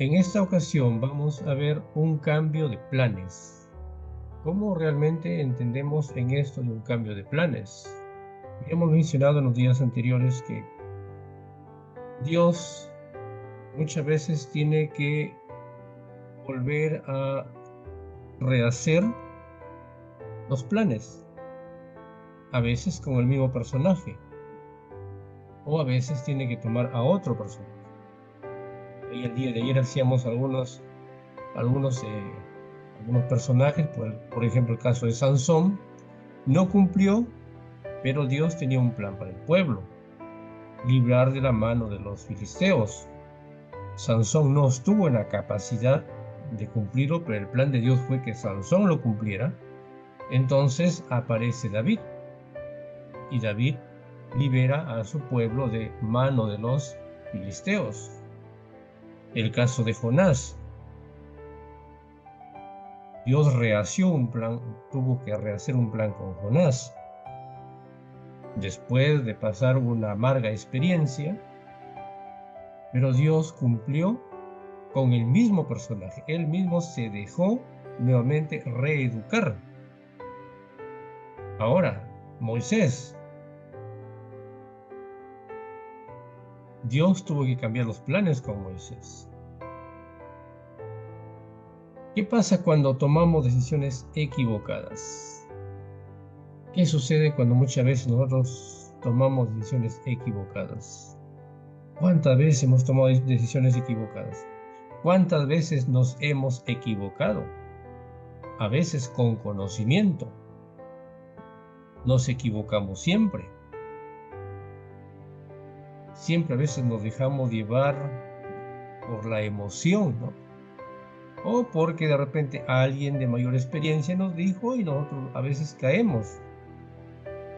En esta ocasión vamos a ver un cambio de planes. ¿Cómo realmente entendemos en esto de un cambio de planes? Hemos mencionado en los días anteriores que Dios muchas veces tiene que volver a rehacer los planes, a veces con el mismo personaje, o a veces tiene que tomar a otro personaje. Y el día de ayer hacíamos algunos, algunos personajes, por ejemplo el caso de Sansón, no cumplió, pero Dios tenía un plan para el pueblo, librar de la mano de los filisteos. Sansón no estuvo en la capacidad de cumplirlo, pero el plan de Dios fue que Sansón lo cumpliera. Entonces aparece David, y David libera a su pueblo de mano de los filisteos. El caso de Jonás, Dios rehació un plan, tuvo que rehacer un plan con Jonás. Después de pasar una amarga experiencia, pero Dios cumplió con el mismo personaje. Él mismo se dejó nuevamente reeducar. Ahora, Moisés, Dios tuvo que cambiar los planes con Moisés. ¿Qué pasa cuando tomamos decisiones equivocadas? ¿Qué sucede cuando muchas veces nosotros tomamos decisiones equivocadas? ¿Cuántas veces hemos tomado decisiones equivocadas? ¿Cuántas veces nos hemos equivocado? A veces con conocimiento. Nos equivocamos siempre. Siempre a veces nos dejamos llevar por la emoción, ¿no? O porque de repente alguien de mayor experiencia nos dijo y nosotros a veces caemos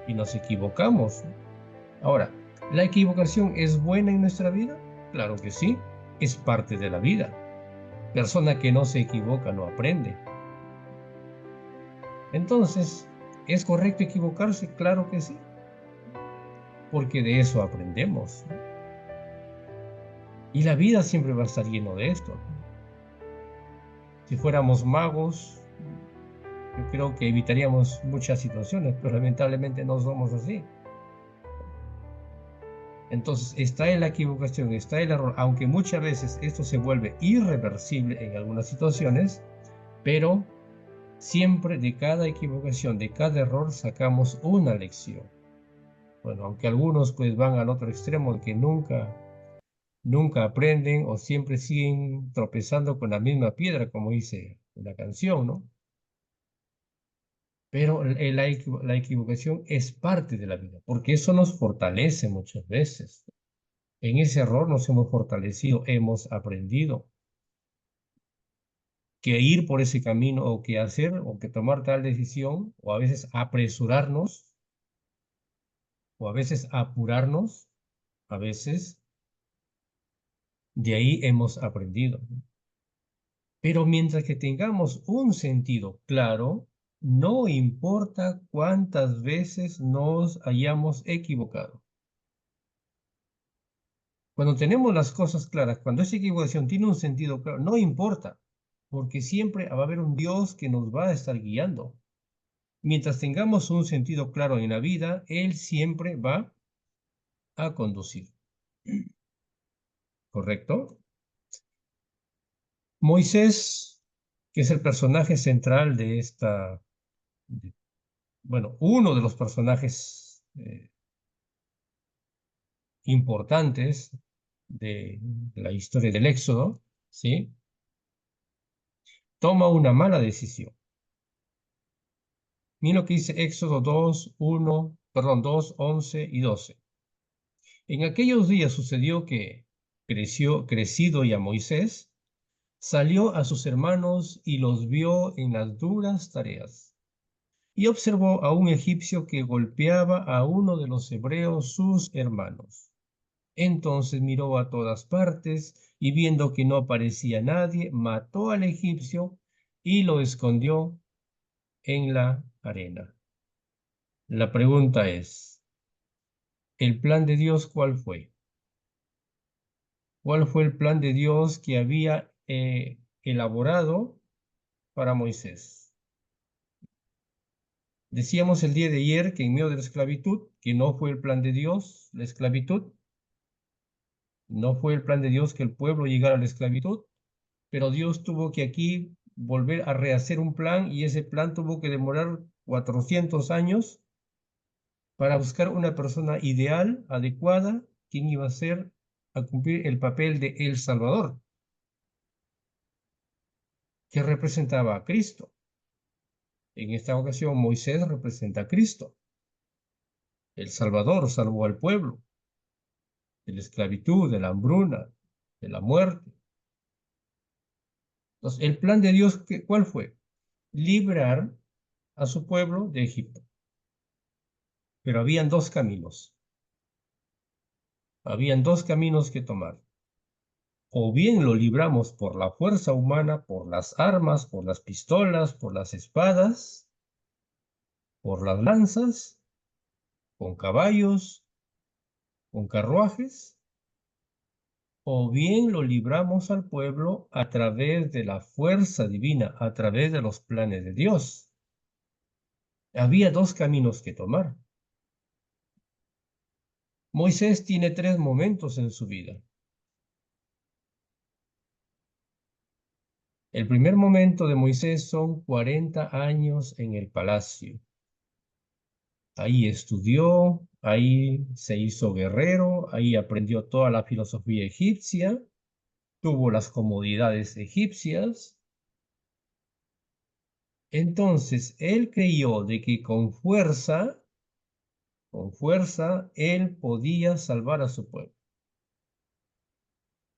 y nos equivocamos, ¿no? Ahora, ¿la equivocación es buena en nuestra vida? Claro que sí, es parte de la vida. Persona que no se equivoca no aprende. Entonces, ¿es correcto equivocarse? Claro que sí, porque de eso aprendemos, ¿no? Y la vida siempre va a estar lleno de esto, ¿no? Si fuéramos magos, yo creo que evitaríamos muchas situaciones, pero lamentablemente no somos así. Entonces, está en la equivocación, está el error, aunque muchas veces esto se vuelve irreversible en algunas situaciones, pero siempre de cada equivocación, de cada error, sacamos una lección. Bueno, aunque algunos pues van al otro extremo de que nunca aprenden o siempre siguen tropezando con la misma piedra, como dice la canción, ¿no? Pero la equivocación es parte de la vida, porque eso nos fortalece muchas veces. En ese error nos hemos fortalecido, hemos aprendido que ir por ese camino o que hacer o que tomar tal decisión o a veces apresurarnos o a veces apurarnos, a veces de ahí hemos aprendido. Pero mientras que tengamos un sentido claro, no importa cuántas veces nos hayamos equivocado. Cuando tenemos las cosas claras, cuando esa equivocación tiene un sentido claro, no importa, porque siempre va a haber un Dios que nos va a estar guiando. Mientras tengamos un sentido claro en la vida, Él siempre va a conducir. ¿Correcto? Moisés, que es el personaje central de bueno, uno de los personajes importantes de la historia del Éxodo, ¿sí? Toma una mala decisión. Mira lo que dice Éxodo 2, 2, 11 y 12. En aquellos días sucedió que crecido ya Moisés, salió a sus hermanos y los vio en las duras tareas. Y observó a un egipcio que golpeaba a uno de los hebreos, sus hermanos. Entonces miró a todas partes y viendo que no aparecía nadie, mató al egipcio y lo escondió en la arena. La pregunta es, ¿el plan de Dios cuál fue? ¿Cuál fue el plan de Dios que había elaborado para Moisés. Decíamos el día de ayer que en medio de la esclavitud, que no fue el plan de Dios, la esclavitud, no fue el plan de Dios que el pueblo llegara a la esclavitud, pero Dios tuvo que aquí volver a rehacer un plan y ese plan tuvo que demorar 400 años para buscar una persona ideal, adecuada, quien iba a cumplir el papel de El Salvador, que representaba a Cristo. En esta ocasión Moisés representa a Cristo. El Salvador salvó al pueblo de la esclavitud, de la hambruna, de la muerte. Entonces, el plan de Dios, ¿cuál fue? Librar a su pueblo de Egipto. Pero habían dos caminos. Habían dos caminos que tomar. O bien lo libramos por la fuerza humana, por las armas, por las pistolas, por las espadas, por las lanzas, con caballos, con carruajes, o bien lo libramos al pueblo a través de la fuerza divina, a través de los planes de Dios. Había dos caminos que tomar. Moisés tiene tres momentos en su vida. El primer momento de Moisés son 40 años en el palacio. Ahí estudió, ahí se hizo guerrero, ahí aprendió toda la filosofía egipcia, tuvo las comodidades egipcias. Entonces, él creyó de que con fuerza, él podía salvar a su pueblo.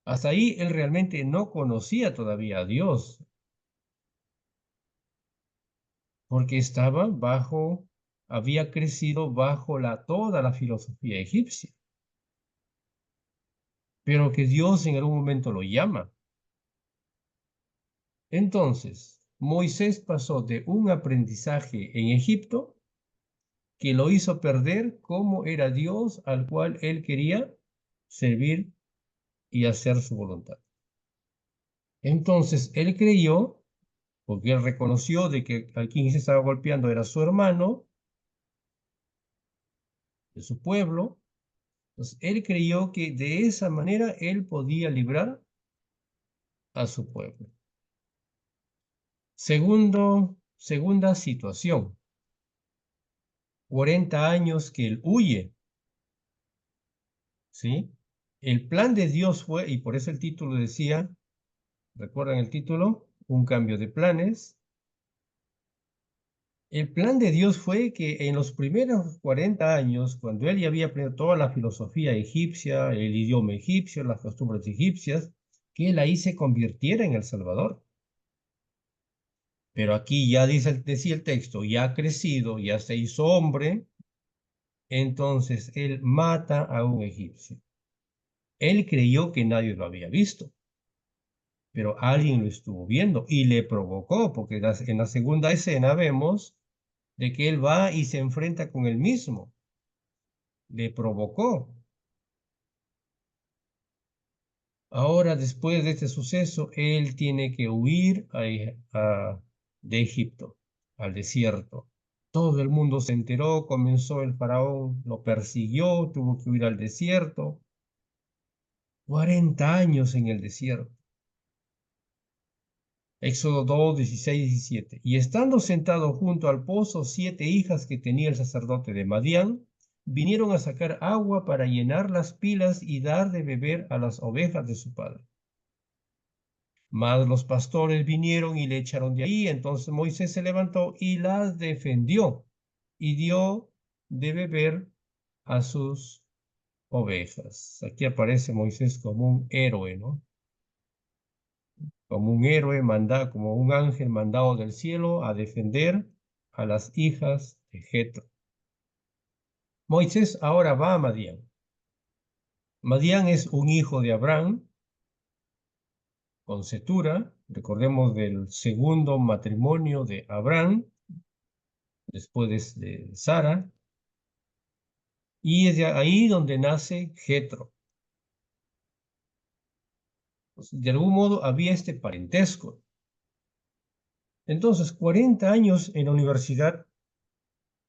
Hasta ahí él realmente no conocía todavía a Dios, porque había crecido bajo toda la filosofía egipcia, pero que Dios en algún momento lo llama. Entonces, Moisés pasó de un aprendizaje en Egipto que lo hizo perder cómo era Dios al cual él quería servir y hacer su voluntad. Entonces, él creyó, porque él reconoció de que a quien se estaba golpeando era su hermano, de su pueblo. Entonces, él creyó que de esa manera él podía librar a su pueblo. Segunda situación. 40 años que él huye, ¿sí? El plan de Dios fue, y por eso el título decía, ¿recuerdan el título? Un cambio de planes. El plan de Dios fue que en los primeros 40 años, cuando él ya había aprendido toda la filosofía egipcia, el idioma egipcio, las costumbres egipcias, que él ahí se convirtiera en el Salvador. Pero aquí ya decía el texto, ya ha crecido, ya se hizo hombre, entonces él mata a un egipcio. Él creyó que nadie lo había visto, pero alguien lo estuvo viendo y le provocó, porque en la segunda escena vemos de que él va y se enfrenta con él mismo. Le provocó. Ahora, después de este suceso, él tiene que huir de Egipto, al desierto. Todo el mundo se enteró, comenzó el faraón, lo persiguió, tuvo que huir al desierto. 40 años en el desierto. Éxodo 2, 16 y 17. Y estando sentado junto al pozo, 7 hijas que tenía el sacerdote de Madián, vinieron a sacar agua para llenar las pilas y dar de beber a las ovejas de su padre. Mas los pastores vinieron y le echaron de ahí. Entonces Moisés se levantó y las defendió y dio de beber a sus ovejas. Aquí aparece Moisés como un héroe, ¿no? Como un héroe mandado, como un ángel mandado del cielo a defender a las hijas de Jetro. Moisés ahora va a Madián. Madián es un hijo de Abraham, con Cetura, recordemos del segundo matrimonio de Abraham, después de Sara, y es de ahí donde nace Jetro. Pues, de algún modo había este parentesco. Entonces, 40 años en la universidad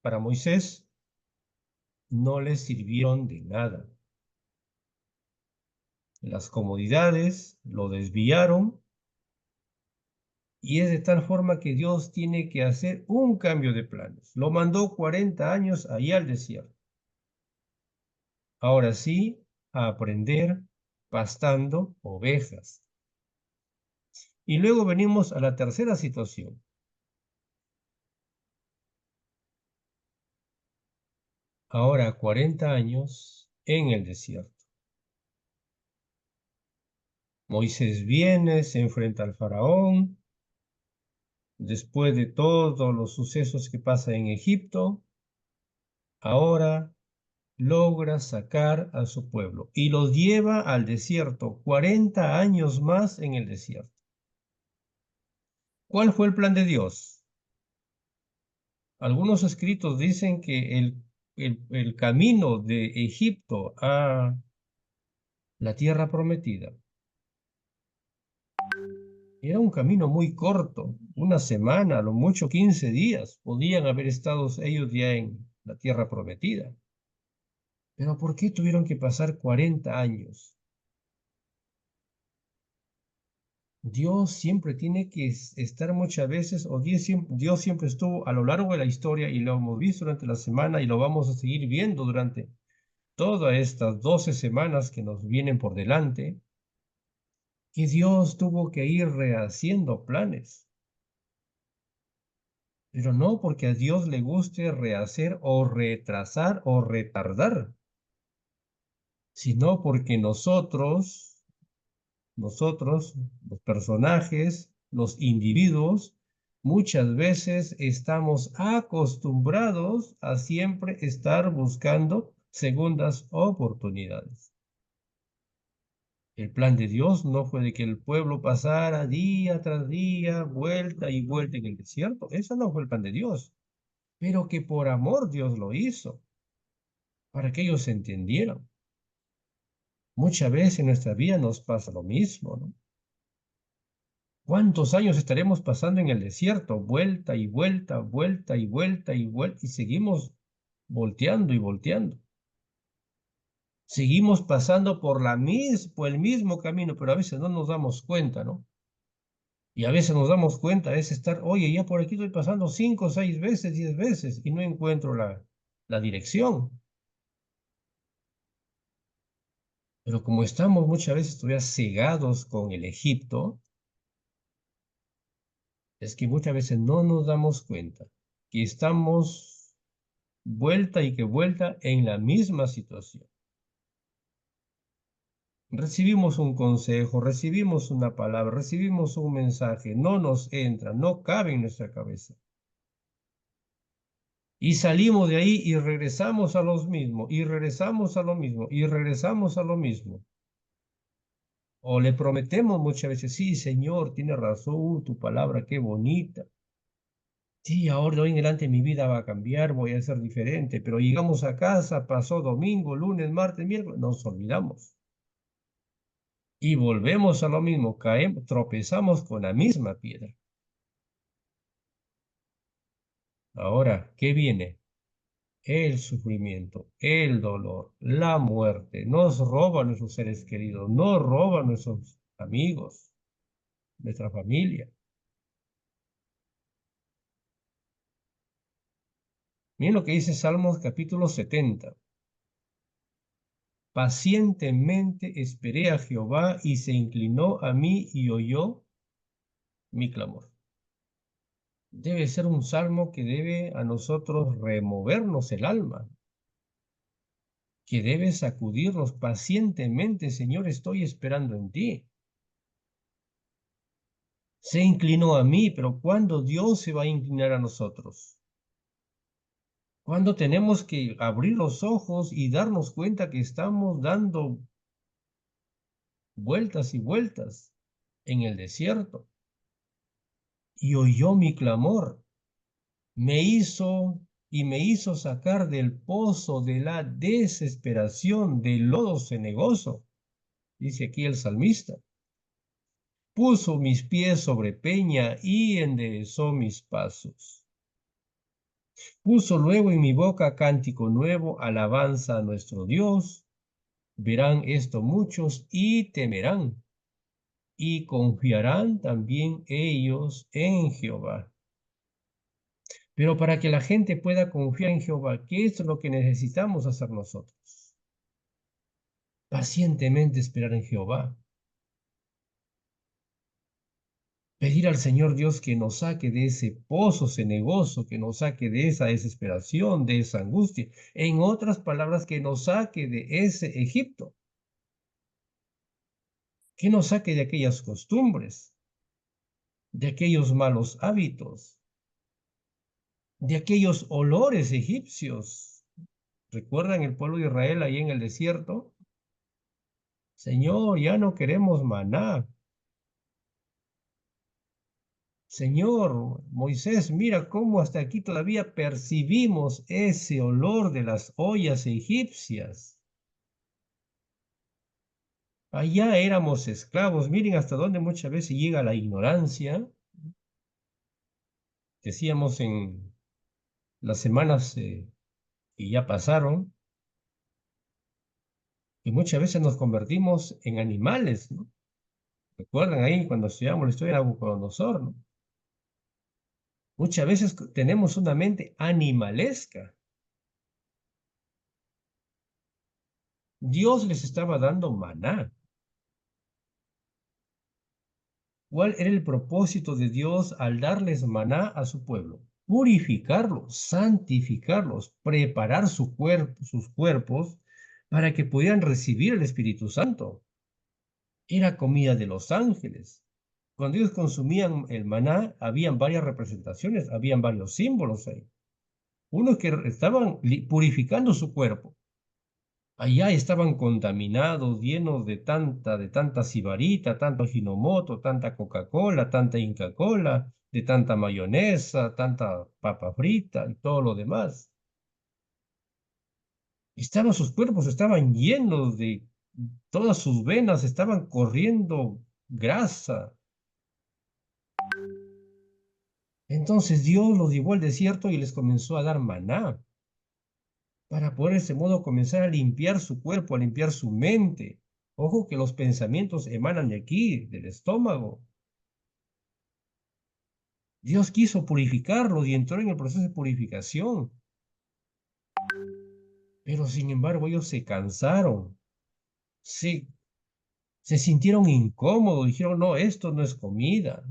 para Moisés no le sirvieron de nada. Las comodidades lo desviaron y es de tal forma que Dios tiene que hacer un cambio de planes. Lo mandó 40 años allá al desierto. Ahora sí, a aprender pastando ovejas. Y luego venimos a la tercera situación. Ahora 40 años en el desierto. Moisés viene, se enfrenta al faraón, después de todos los sucesos que pasan en Egipto, ahora logra sacar a su pueblo y los lleva al desierto, 40 años más en el desierto. ¿Cuál fue el plan de Dios? Algunos escritos dicen que el camino de Egipto a la tierra prometida era un camino muy corto, una semana, a lo mucho 15 días, podían haber estado ellos ya en la tierra prometida. Pero ¿por qué tuvieron que pasar 40 años? Dios siempre tiene que estar muchas veces, o Dios siempre estuvo a lo largo de la historia y lo hemos visto durante la semana y lo vamos a seguir viendo durante todas estas 12 semanas que nos vienen por delante, que Dios tuvo que ir rehaciendo planes. Pero no porque a Dios le guste rehacer o retrasar o retardar, sino porque nosotros, los personajes, los individuos, muchas veces estamos acostumbrados a siempre estar buscando segundas oportunidades. El plan de Dios no fue de que el pueblo pasara día tras día, vuelta y vuelta en el desierto. Eso no fue el plan de Dios. Pero que por amor Dios lo hizo, para que ellos entendieran. Muchas veces en nuestra vida nos pasa lo mismo, ¿no? ¿Cuántos años estaremos pasando en el desierto? Vuelta y vuelta, vuelta y vuelta y vuelta, y seguimos volteando y volteando. Seguimos pasando por el mismo camino, pero a veces no nos damos cuenta, ¿no? Y a veces nos damos cuenta, es estar, oye, ya por aquí estoy pasando 5, 6 veces, 10 veces, y no encuentro la dirección. Pero como estamos muchas veces todavía cegados con el Egipto, es que muchas veces no nos damos cuenta que estamos vuelta y que vuelta en la misma situación. Recibimos un consejo, recibimos una palabra, recibimos un mensaje, no nos entra, no cabe en nuestra cabeza. Y salimos de ahí y regresamos a los mismos, y regresamos a lo mismo, y regresamos a lo mismo. O le prometemos muchas veces, sí, Señor, tiene razón, tu palabra, qué bonita. Sí, ahora de hoy en adelante mi vida va a cambiar, voy a ser diferente, pero llegamos a casa, pasó domingo, lunes, martes, miércoles, nos olvidamos. Y volvemos a lo mismo, caemos, tropezamos con la misma piedra. Ahora, ¿qué viene? El sufrimiento, el dolor, la muerte. Nos roban nuestros seres queridos, nos roban nuestros amigos, nuestra familia. Miren lo que dice Salmos capítulo 70. Pacientemente esperé a Jehová y se inclinó a mí y oyó mi clamor. Debe ser un salmo que debe a nosotros removernos el alma, que debe sacudirnos pacientemente, Señor, estoy esperando en ti. Se inclinó a mí, pero ¿cuándo Dios se va a inclinar a nosotros? ¿Cuándo tenemos que abrir los ojos y darnos cuenta que estamos dando vueltas y vueltas en el desierto? Y oyó mi clamor, me hizo sacar del pozo de la desesperación, del lodo cenagoso, dice aquí el salmista. Puso mis pies sobre peña y enderezó mis pasos. Puso luego en mi boca cántico nuevo, alabanza a nuestro Dios. Verán esto muchos y temerán, y confiarán también ellos en Jehová. Pero para que la gente pueda confiar en Jehová, ¿qué es lo que necesitamos hacer nosotros? Pacientemente esperar en Jehová. Pedir al Señor Dios que nos saque de ese pozo cenagoso, que nos saque de esa desesperación, de esa angustia. En otras palabras, que nos saque de ese Egipto, que nos saque de aquellas costumbres, de aquellos malos hábitos, de aquellos olores egipcios. ¿Recuerdan el pueblo de Israel ahí en el desierto? Señor, ya no queremos maná. Señor, Moisés, mira cómo hasta aquí todavía percibimos ese olor de las ollas egipcias. Allá éramos esclavos. Miren hasta dónde muchas veces llega la ignorancia. Decíamos en las semanas que ya pasaron, y muchas veces nos convertimos en animales, ¿no? Recuerdan ahí cuando estudiamos la historia de Nabucodonosor, ¿no? Muchas veces tenemos una mente animalesca. Dios les estaba dando maná. ¿Cuál era el propósito de Dios al darles maná a su pueblo? Purificarlos, santificarlos, preparar sus cuerpos para que pudieran recibir el Espíritu Santo. Era comida de los ángeles. Cuando ellos consumían el maná, habían varias representaciones, habían varios símbolos ahí. Unos que estaban purificando su cuerpo. Allá estaban contaminados, llenos de tanta sibarita, tanto Hinomoto, tanta Coca-Cola, tanta Inca-Cola, de tanta mayonesa, tanta papa frita y todo lo demás. Sus cuerpos estaban llenos de, todas sus venas estaban corriendo grasa. Entonces Dios los llevó al desierto y les comenzó a dar maná, para poder de ese modo comenzar a limpiar su cuerpo, a limpiar su mente. Ojo que los pensamientos emanan de aquí, del estómago. Dios quiso purificarlos y entró en el proceso de purificación. Pero sin embargo ellos se cansaron, se, se sintieron incómodos, dijeron, no, esto no es comida.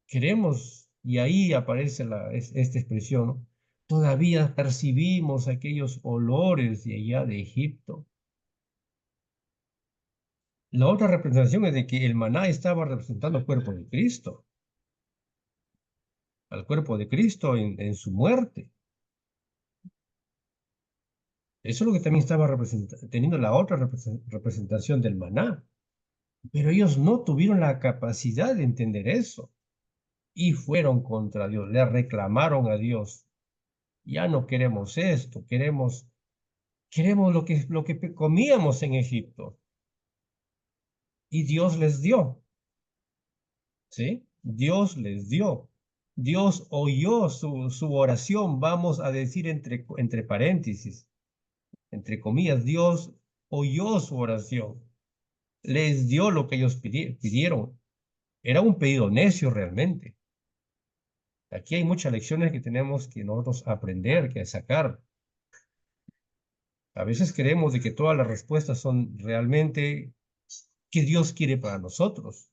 Queremos, y ahí aparece esta expresión, ¿no? Todavía percibimos aquellos olores de allá de Egipto. La otra representación es de que el maná estaba representando al cuerpo de Cristo, al cuerpo de Cristo en su muerte. Eso es lo que también estaba teniendo la otra representación del maná. Pero ellos no tuvieron la capacidad de entender eso y fueron contra Dios, le reclamaron a Dios. Ya no queremos esto, queremos lo que comíamos en Egipto. Y Dios les dio, ¿sí? Dios les dio. Dios oyó su oración, vamos a decir entre paréntesis, entre comillas, Dios oyó su oración, les dio lo que ellos pidieron. Era un pedido necio realmente. Aquí hay muchas lecciones que tenemos que nosotros aprender, que sacar. A veces creemos de que todas las respuestas son realmente que Dios quiere para nosotros.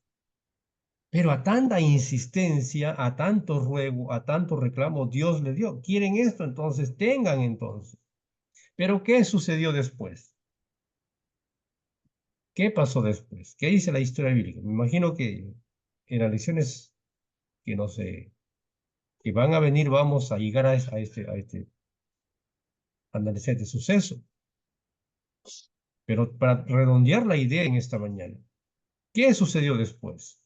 Pero a tanta insistencia, a tanto ruego, a tanto reclamo, Dios le dio. ¿Quieren esto? Entonces tengan entonces. Pero ¿qué sucedió después? ¿Qué pasó después? ¿Qué dice la historia bíblica? Me imagino que en las lecciones que no sé, que van a venir, vamos a llegar a este análisis de suceso. Pero para redondear la idea en esta mañana, ¿qué sucedió después?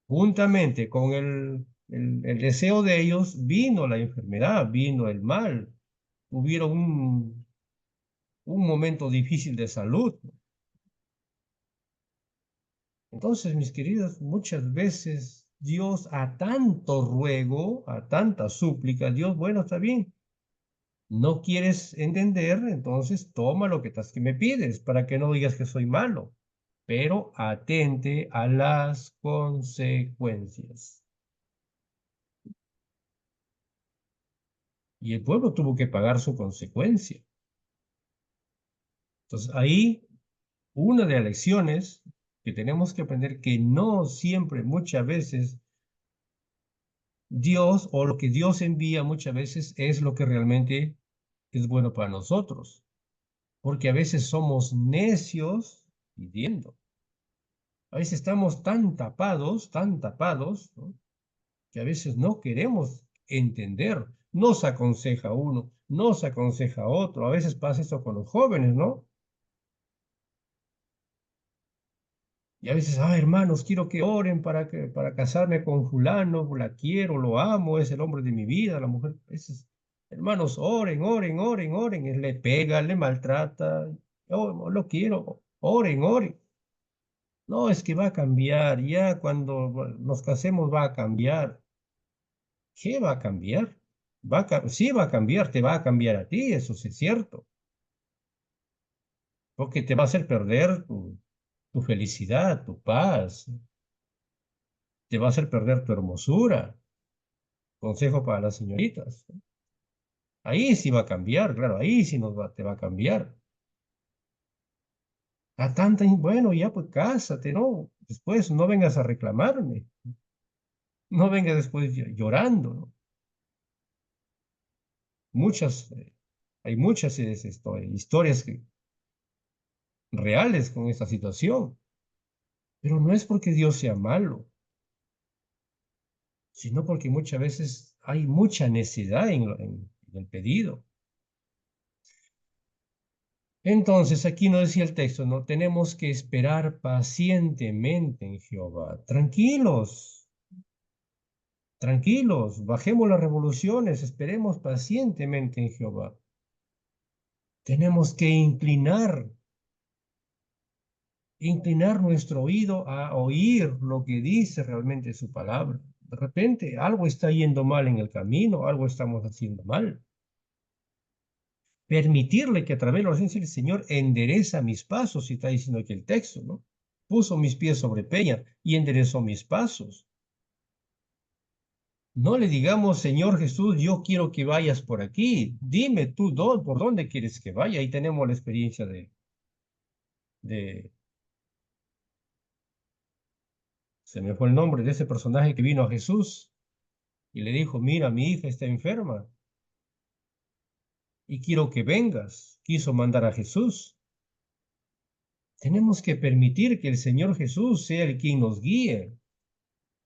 Juntamente con el deseo de ellos, vino la enfermedad, vino el mal, hubieron un momento difícil de salud. Entonces, mis queridos, muchas veces Dios a tanto ruego, a tanta súplica, Dios, bueno, está bien, no quieres entender, entonces toma lo que me pides para que no digas que soy malo, pero atente a las consecuencias. Y el pueblo tuvo que pagar su consecuencia. Entonces, ahí una de las lecciones que tenemos que aprender que no siempre, muchas veces, Dios o lo que Dios envía muchas veces es lo que realmente es bueno para nosotros. Porque a veces somos necios pidiendo. A veces estamos tan tapados, ¿no? Que a veces no queremos entender. Nos aconseja uno, nos aconseja otro. A veces pasa eso con los jóvenes, ¿no? Y a veces, hermanos, quiero que oren para casarme con fulano, la quiero, lo amo, es el hombre de mi vida, la mujer. A veces, hermanos, oren, oren, oren, oren. Él le pega, le maltrata. Yo lo quiero, oren, oren. No, es que va a cambiar, ya cuando nos casemos va a cambiar. ¿Qué va a cambiar? Sí va a cambiar, te va a cambiar a ti, eso sí es cierto. Porque te va a hacer perder tu felicidad, tu paz, te va a hacer perder tu hermosura. Consejo para las señoritas. Ahí sí va a cambiar, claro, ahí sí te va a cambiar. Bueno, ya pues cásate, ¿no? Después no vengas a reclamarme, no vengas después llorando, ¿no? Muchas, hay muchas historias reales con esta situación, pero no es porque Dios sea malo, sino porque muchas veces hay mucha necedad en el pedido. Entonces, aquí nos decía el texto, ¿no? Tenemos que esperar pacientemente en Jehová. Tranquilos, tranquilos, bajemos las revoluciones, esperemos pacientemente en Jehová. Tenemos que inclinar nuestro oído a oír lo que dice realmente su palabra. De repente algo está yendo mal en el camino, algo estamos haciendo mal. Permitirle que a través de la oración decir, Señor, endereza mis pasos, y está diciendo aquí el texto, ¿no? Puso mis pies sobre peña y enderezó mis pasos. No le digamos, Señor Jesús, yo quiero que vayas por aquí. Dime tú, por dónde quieres que vaya. Ahí tenemos la experiencia de, se me fue el nombre de ese personaje que vino a Jesús y le dijo, mira, mi hija está enferma y quiero que vengas. Quiso mandar a Jesús. Tenemos que permitir que el Señor Jesús sea el quien nos guíe.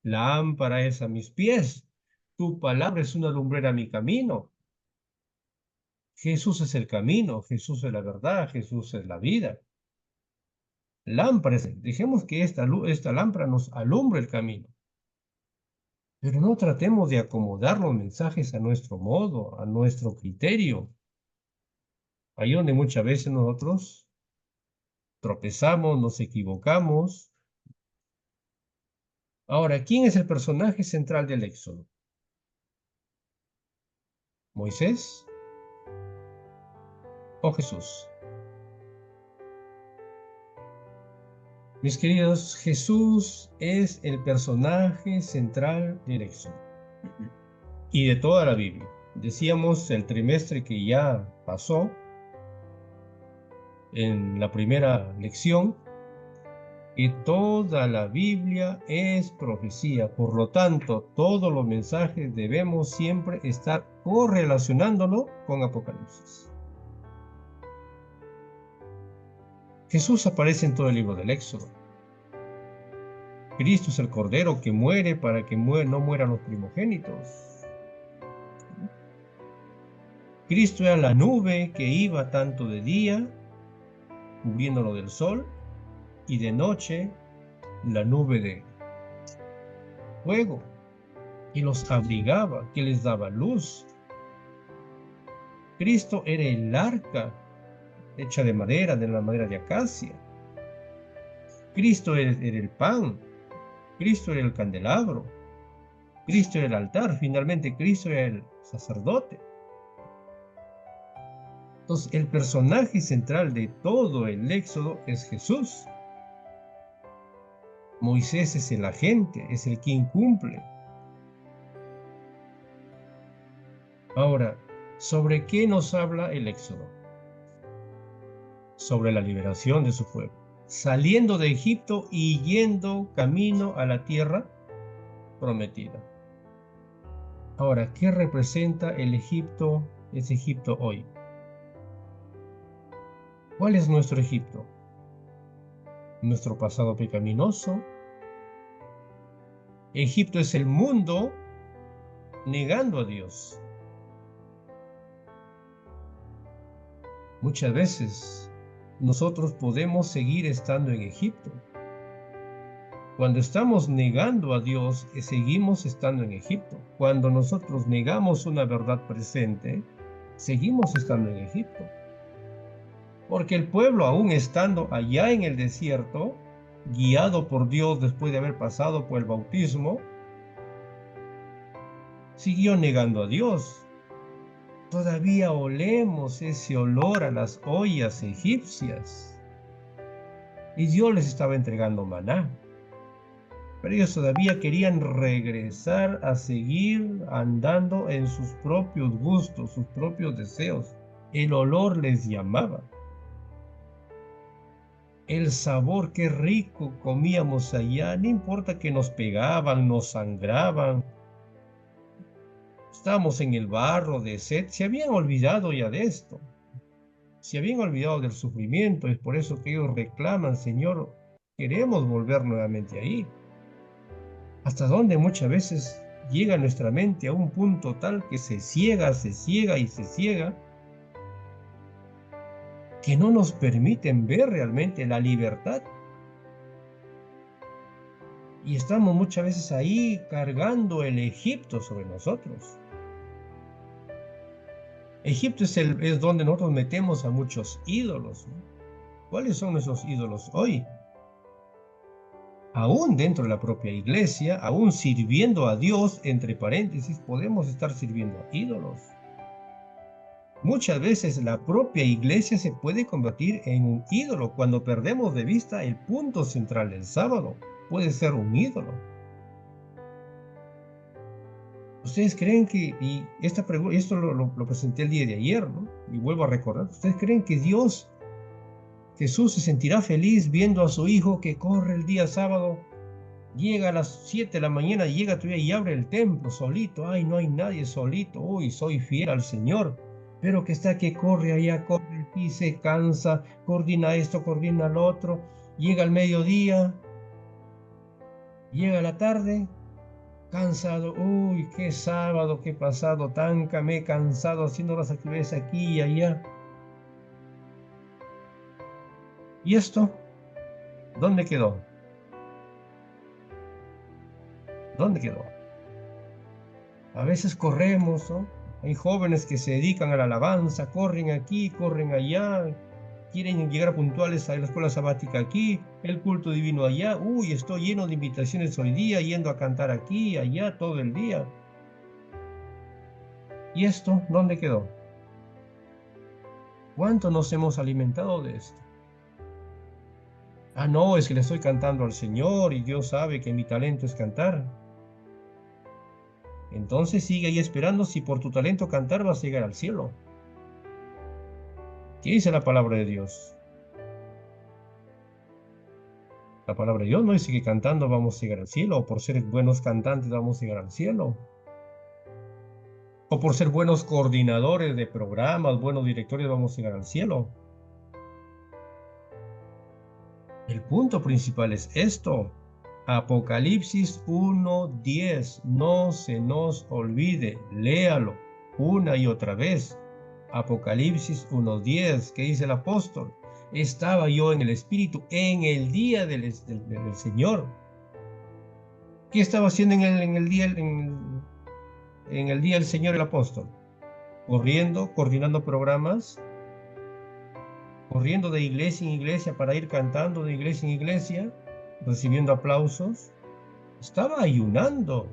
Lámpara es a mis pies. Tu palabra es una lumbrera a mi camino. Jesús es el camino, Jesús es la verdad, Jesús es la vida. Lámparas, dejemos que esta lámpara nos alumbre el camino. Pero no tratemos de acomodar los mensajes a nuestro modo, a nuestro criterio. Ahí donde muchas veces nosotros tropezamos, nos equivocamos. Ahora, ¿quién es el personaje central del Éxodo? ¿Moisés o Jesús? Mis queridos, Jesús es el personaje central del Éxodo y de toda la Biblia. Decíamos el trimestre que ya pasó, en la primera lección, que toda la Biblia es profecía. Por lo tanto, todos los mensajes debemos siempre estar correlacionándolo con Apocalipsis. Jesús aparece en todo el libro del Éxodo. Cristo es el Cordero que muere para que no mueran los primogénitos. Cristo era la nube que iba tanto de día, cubriéndolo del sol, y de noche la nube de fuego, que los abrigaba, que les daba luz. Cristo era el arca hecha de la madera de acacia. Cristo era el pan, Cristo era el candelabro, Cristo era el altar, finalmente Cristo era el sacerdote. Entonces, el personaje central de todo el Éxodo es Jesús. Moisés es el agente, es el quien cumple. Ahora, ¿sobre qué nos habla el Éxodo? Sobre la liberación de su pueblo, saliendo de Egipto y yendo camino a la tierra prometida. Ahora, ¿qué representa el Egipto, ese Egipto hoy? ¿Cuál es nuestro Egipto? Nuestro pasado pecaminoso. Egipto es el mundo negando a Dios. Muchas veces nosotros podemos seguir estando en Egipto. Cuando estamos negando a Dios, seguimos estando en Egipto. Cuando nosotros negamos una verdad presente, seguimos estando en Egipto. Porque el pueblo, aún estando allá en el desierto, guiado por Dios después de haber pasado por el bautismo, siguió negando a Dios. Todavía olemos ese olor a las ollas egipcias. Y Dios les estaba entregando maná. Pero ellos todavía querían regresar a seguir andando en sus propios gustos, sus propios deseos. El olor les llamaba. El sabor, qué rico comíamos allá, no importa que nos pegaban, nos sangraban. Estábamos en el barro de sed, se habían olvidado ya de esto. Se habían olvidado del sufrimiento, es por eso que ellos reclaman, Señor, queremos volver nuevamente ahí. Hasta donde muchas veces llega nuestra mente a un punto tal que se ciega y se ciega, que no nos permiten ver realmente la libertad. Y estamos muchas veces ahí cargando el Egipto sobre nosotros. Egipto es donde nosotros metemos a muchos ídolos, ¿no? ¿Cuáles son nuestros ídolos hoy? Aún dentro de la propia iglesia, aún sirviendo a Dios, entre paréntesis, podemos estar sirviendo a ídolos. Muchas veces la propia iglesia se puede convertir en un ídolo cuando perdemos de vista el punto central del sábado. Puede ser un ídolo. ¿Ustedes creen que, y esto lo presenté el día de ayer, ¿no? Y vuelvo a recordar, ¿ustedes creen que Jesús se sentirá feliz viendo a su hijo que corre el día sábado, llega a las 7 de la mañana, llega todavía y abre el templo solito? Ay, no hay nadie, solito. Uy, soy fiel al Señor. Pero que está que corre allá, corre aquí, se cansa, coordina esto, coordina lo otro. Llega al mediodía, llega a la tarde, cansado. Uy, qué sábado, qué pasado, me he cansado haciendo las actividades aquí y allá. ¿Y esto? ¿Dónde quedó? ¿Dónde quedó? A veces corremos, ¿no? Hay jóvenes que se dedican a la alabanza, corren aquí, corren allá, quieren llegar puntuales a la escuela sabática aquí, el culto divino allá. Uy, estoy lleno de invitaciones hoy día, yendo a cantar aquí, allá, todo el día. ¿Y esto dónde quedó? ¿Cuánto nos hemos alimentado de esto? Ah, no, es que le estoy cantando al Señor y Dios sabe que mi talento es cantar. Entonces sigue ahí esperando si por tu talento cantar vas a llegar al cielo. ¿Qué dice la palabra de Dios? La palabra de Dios no dice que cantando vamos a llegar al cielo, o por ser buenos cantantes vamos a llegar al cielo, o por ser buenos coordinadores de programas, buenos directores vamos a llegar al cielo. El punto principal es esto. Apocalipsis 1:10, no se nos olvide, léalo una y otra vez. Apocalipsis 1:10, ¿qué dice el apóstol? Estaba yo en el Espíritu en el día del Señor. ¿Qué estaba haciendo en el día del Señor el apóstol? Corriendo, coordinando programas, corriendo de iglesia en iglesia para ir cantando de iglesia en iglesia, recibiendo aplausos. Estaba ayunando,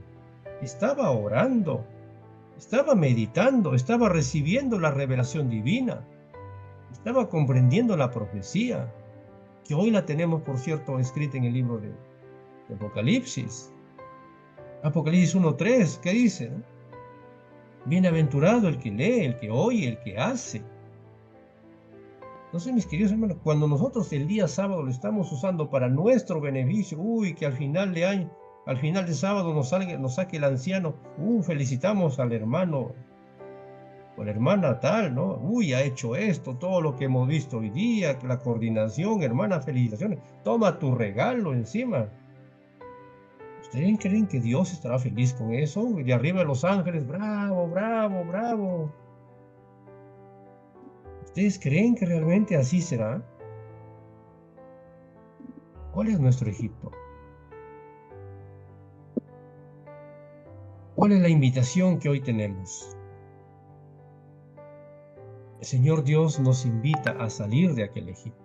estaba orando, estaba meditando, estaba recibiendo la revelación divina, estaba comprendiendo la profecía, que hoy la tenemos, por cierto, escrita en el libro de Apocalipsis. Apocalipsis 1:3, ¿qué dice? ¿No? Bienaventurado el que lee, el que oye, el que hace. Entonces, mis queridos hermanos, cuando nosotros el día sábado lo estamos usando para nuestro beneficio, que al final de año, al final de sábado nos saque el anciano, felicitamos al hermano o la hermana tal, ¿no? Ha hecho esto, todo lo que hemos visto hoy día, la coordinación, hermana, felicitaciones, toma tu regalo encima. ¿Ustedes creen que Dios estará feliz con eso? De arriba los ángeles, bravo, bravo, bravo. ¿Ustedes creen que realmente así será? ¿Cuál es nuestro Egipto? ¿Cuál es la invitación que hoy tenemos? El Señor Dios nos invita a salir de aquel Egipto.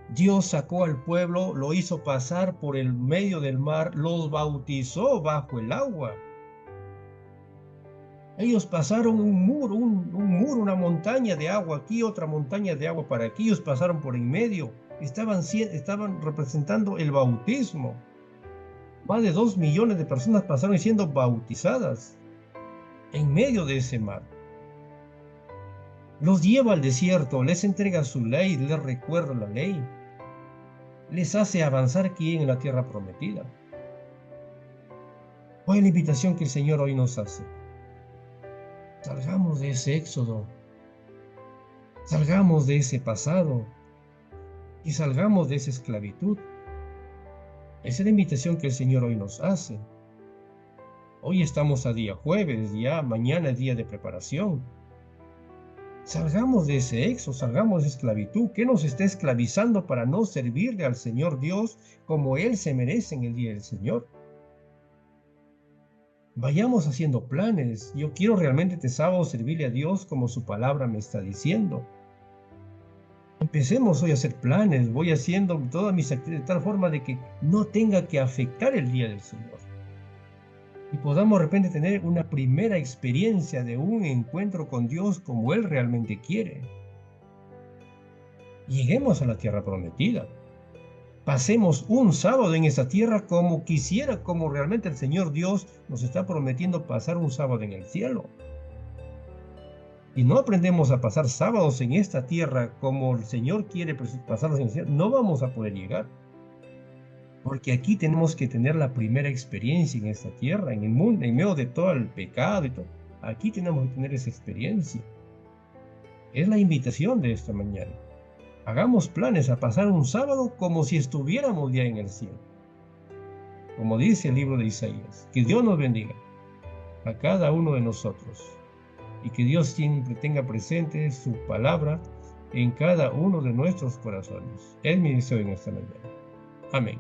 Dios sacó al pueblo, lo hizo pasar por el medio del mar, los bautizó bajo el agua. Ellos pasaron un muro, una montaña de agua aquí, otra montaña de agua para aquí. Ellos pasaron por en medio. Estaban representando el bautismo. Más de 2 millones de personas pasaron siendo bautizadas en medio de ese mar. Los lleva al desierto, les entrega su ley, les recuerda la ley. Les hace avanzar aquí en la tierra prometida. ¿Cuál es la invitación que el Señor hoy nos hace? Salgamos de ese éxodo. Salgamos de ese pasado. Y salgamos de esa esclavitud. Esa es la invitación que el Señor hoy nos hace. Hoy estamos a día jueves, ya mañana es día de preparación. Salgamos de ese éxodo, salgamos de esclavitud. ¿Qué nos está esclavizando para no servirle al Señor Dios como Él se merece en el día del Señor? Vayamos haciendo planes. Yo quiero realmente este sábado servirle a Dios como su palabra me está diciendo. Empecemos hoy a hacer planes. Voy haciendo todas mis actividades de tal forma de que no tenga que afectar el día del Señor. Y podamos de repente tener una primera experiencia de un encuentro con Dios como Él realmente quiere. Lleguemos a la tierra prometida. Pasemos un sábado en esa tierra como quisiera, como realmente el Señor Dios nos está prometiendo pasar un sábado en el cielo. Y no aprendemos a pasar sábados en esta tierra como el Señor quiere pasarlos en el cielo, no vamos a poder llegar. Porque aquí tenemos que tener la primera experiencia en esta tierra, en el mundo, en medio de todo el pecado y todo. Aquí tenemos que tener esa experiencia. Es la invitación de esta mañana. Hagamos planes a pasar un sábado como si estuviéramos ya en el cielo. Como dice el libro de Isaías, que Dios nos bendiga a cada uno de nosotros y que Dios siempre tenga presente su palabra en cada uno de nuestros corazones. Es mi deseo en esta mañana. Amén.